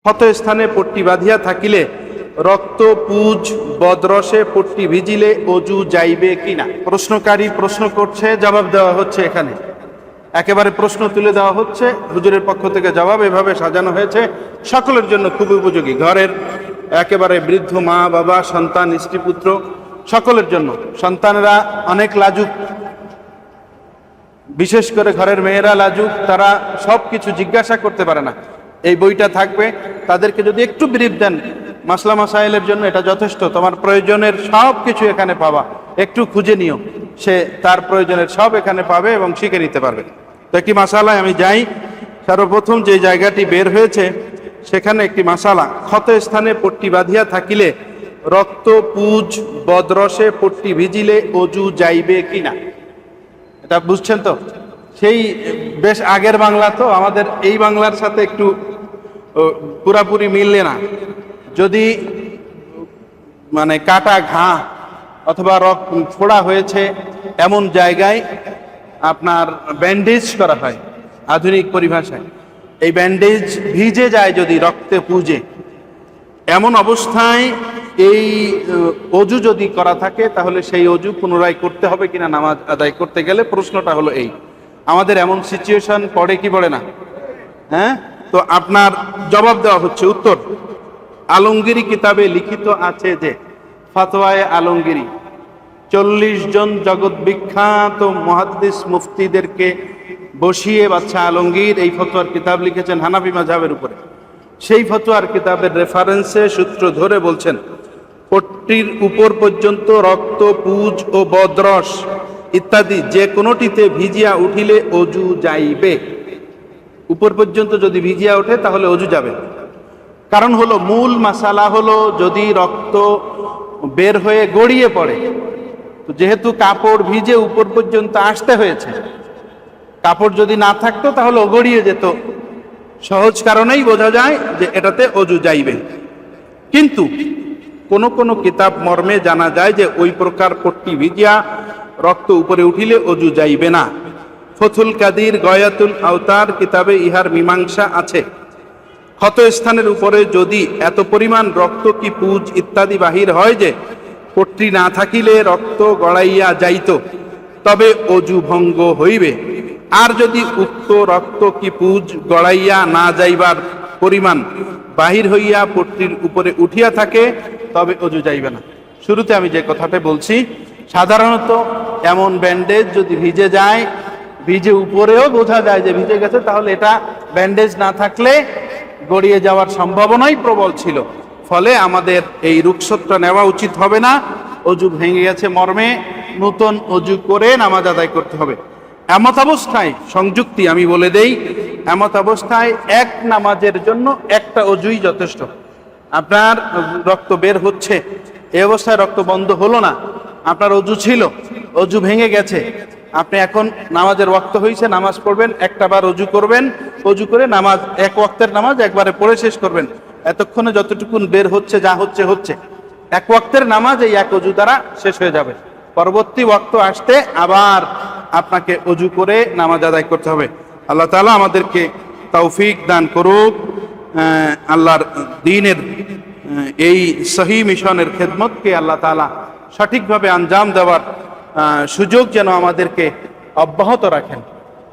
ক্ষত স্থানে পট্টি বাঁধিয়া থাকিলে রক্ত পুজ বদরসে পট্টি ভিজিলে অজু যাইবে কিনা। প্রশ্নকারী প্রশ্ন করছে, জবাব দেওয়া হচ্ছে। এখানে একেবারে প্রশ্ন তুলে দেওয়া হচ্ছে, হুজুরের পক্ষ থেকে জবাব এভাবে সাজানো হয়েছে, সকলের জন্য খুব উপযোগী। ঘরের একেবারে বৃদ্ধ মা বাবা, সন্তান, স্ত্রী, পুত্র, সকলের জন্য। সন্তানেরা অনেক লাজুক, বিশেষ করে ঘরের মেয়েরা লাজুক, তারা সব কিছু জিজ্ঞাসা করতে পারে না। এই বইটা থাকবে, তাদেরকে যদি একটু ব্রিফ দেন মাসলা মাসাইলের জন্য, এটা যথেষ্ট। তোমার প্রয়োজনের সব কিছু এখানে পাবা, একটু খুঁজে নিও, সে তার প্রয়োজনের সব এখানে পাবে এবং শিখে নিতে পারবে। তো একটি মাসালায় আমি যাই। সর্বপ্রথম যে জায়গাটি বের হয়েছে সেখানে একটি মাসালা, ক্ষত স্থানে পট্টি বাঁধিয়া থাকিলে রক্ত পুজ বদরসে পট্টি ভিজিলে অজু যাইবে কিনা। এটা বুঝছেন তো? সেই বেশ আগের বাংলা, তো আমাদের এই বাংলার সাথে একটু পুরাপুরি মিললে না। যদি মানে কাটা ঘা অথবা রক্ত ফোড়া হয়েছে এমন জায়গায় আপনার ব্যান্ডেজ করা হয় আধুনিক পরিভাষায়, এই ব্যান্ডেজ ভিজে যায় যদি রক্তে পুজে, এমন অবস্থায় এই অজু যদি করা থাকে তাহলে সেই অজু পুনরায় করতে হবে কিনা নামাজ আদায় করতে গেলে। প্রশ্নটা হলো এই, আমাদের এমন সিচুয়েশন পড়ে কি পড়ে না? হ্যাঁ, তো আপনার জবাব দেওয়া হচ্ছে। উত্তর, আলমগিরি কিতাবে লিখিত আছে যে, ফাতোয়ায়ে আলমগিরি 40 জন জগৎ বিখ্যাত মুহাদ্দিস মুফতিদেরকে বসিয়ে বাদশাহ আলমগীর এই ফতোয়ার কিতাব লিখেছেন হানাফি মাযহাবের উপরে। সেই ফতোয়ার কিতাবের রেফারেন্সে সূত্র ধরে বলছেন, পট্টির উপর পর্যন্ত রক্ত পুজ ও বদরস ইত্যাদি যে কোনোটিতে ভিজিয়া উঠিলে অজু যাইবে। উপর পর্যন্ত যদি ভিজিয়া ওঠে তাহলে অজু যাবে। কারণ হলো, মূল মাসালা হলো যদি রক্ত বের হয়ে গড়িয়ে পড়ে, তো যেহেতু কাপড় ভিজে উপর পর্যন্ত আসতে হয়েছে, কাপড় যদি না থাকতো তাহলে গড়িয়ে যেত। সহজ কারণেই বোঝা যায় যে এটাতে অজু যাইবে। কিন্তু কোন কোন কিতাব মর্মে জানা যায় যে ওই প্রকার পট্টি ভিজিয়া রক্ত উপরে উঠিলে অজু যাইবে না। ফথুল কাদির গয়াতুল আওতার কিতাবে ইহার মীমাংসা আছে। ক্ষত স্থানের উপরে যদি এত পরিমাণ রক্ত কি পুজ ইত্যাদি বাহির হয় যে পট্টি না থাকিলে রক্ত গড়াইয়া যাইত, তবে অজু ভঙ্গ হইবে। আর যদি উক্ত রক্ত কি পুজ গড়াইয়া না যাইবার পরিমাণ বাহির হইয়া পট্টির উপরে উঠিয়া থাকে, তবে অজু যাইবে না। শুরুতে আমি যে কথাটা বলছি, সাধারণত এমন ব্যান্ডেজ যদি ভিজে যায়, ভিজে উপরেও বোঝা যায় যে ভিজে গেছে, তাহলে এটা ব্যান্ডেজ না থাকলে গড়িয়ে যাওয়ার সম্ভাবনাই প্রবল ছিল। ফলে আমাদের এই রুখসতটা নেওয়া উচিত হবে না। অজু ভেঙে গেছে মর্মে নূতন অজু করে নামাজ আদায় করতে হবে। এমত অবস্থায় সংযুক্তি আমি বলে দেই, এমত অবস্থায় এক নামাজের জন্য একটা অজুই যথেষ্ট। আপনার রক্ত বের হচ্ছে, এই অবস্থায় রক্ত বন্ধ হলো না, আপনার অজু ছিল, অজু ভেঙে গেছে, আপনি এখন নামাজের ওয়াক্ত হয়েছে, নামাজ পড়বেন, একটা বার অজু করবেন, অজু করে নামাজ এক ওয়াক্তের নামাজ একবারে পড়ে শেষ করবেন। এতক্ষণে যতটুকুন বের হচ্ছে, যা হচ্ছে হচ্ছে, এক ওয়াক্তের নামাজ এই এক অজু দ্বারা শেষ হয়ে যাবে। পরবর্তী ওয়াক্ত আসতে আবার আপনাকে অজু করে নামাজ আদায় করতে হবে। আল্লাহ তাআলা আমাদেরকে তৌফিক দান করুক। আল্লাহর দ্বীনের এই সহি মিশনের খেদমতকে আল্লাহ তাআলা সঠিকভাবে আঞ্জাম দেওয়ার সুযোগ যেন আমাদেরকে অব্যাহত রাখেন।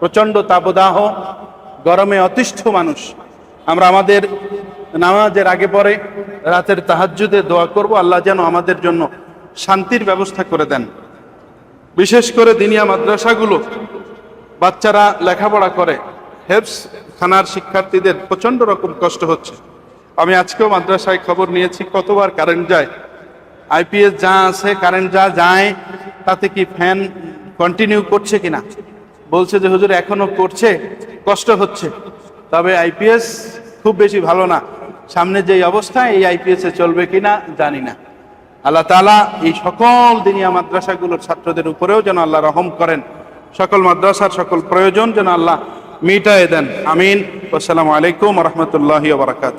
প্রচণ্ড তাপদাহ, গরমে অতিষ্ঠ মানুষ, আমরা আমাদের নামাজের আগে পরে রাতের তাহাজ্জুদে দোয়া করব, আল্লাহ যেন আমাদের জন্য শান্তির ব্যবস্থা করে দেন। বিশেষ করে দিনিয়া মাদ্রাসাগুলো বাচ্চারা লেখাপড়া করে, হেফজ খানার শিক্ষার্থীদের প্রচণ্ড রকম কষ্ট হচ্ছে। আমি আজকেও মাদ্রাসায় খবর নিয়েছি, কতবার কারেন্ট যায়, আইপিএস যা আছে কারেন্ট যা যায় তাতে কি ফ্যান কন্টিনিউ করছে কিনা। বলছে যে হুজুর এখনো করছে, কষ্ট হচ্ছে, তবে আইপিএস খুব বেশি ভালো না, সামনে যেই অবস্থা এই আইপিএসে চলবে কিনা জানি না। আল্লাহ তাআলা এই সকল দিনিয়া মাদ্রাসাগুলোর ছাত্রদের উপরেও যেন আল্লাহ রহম করেন, সকল মাদ্রাসার সকল প্রয়োজন যেন আল্লাহ মিটায়ে দেন। আমিন। আসসালামু আলাইকুম ওয়া রাহমাতুল্লাহি ওয়া বারাকাতুহু।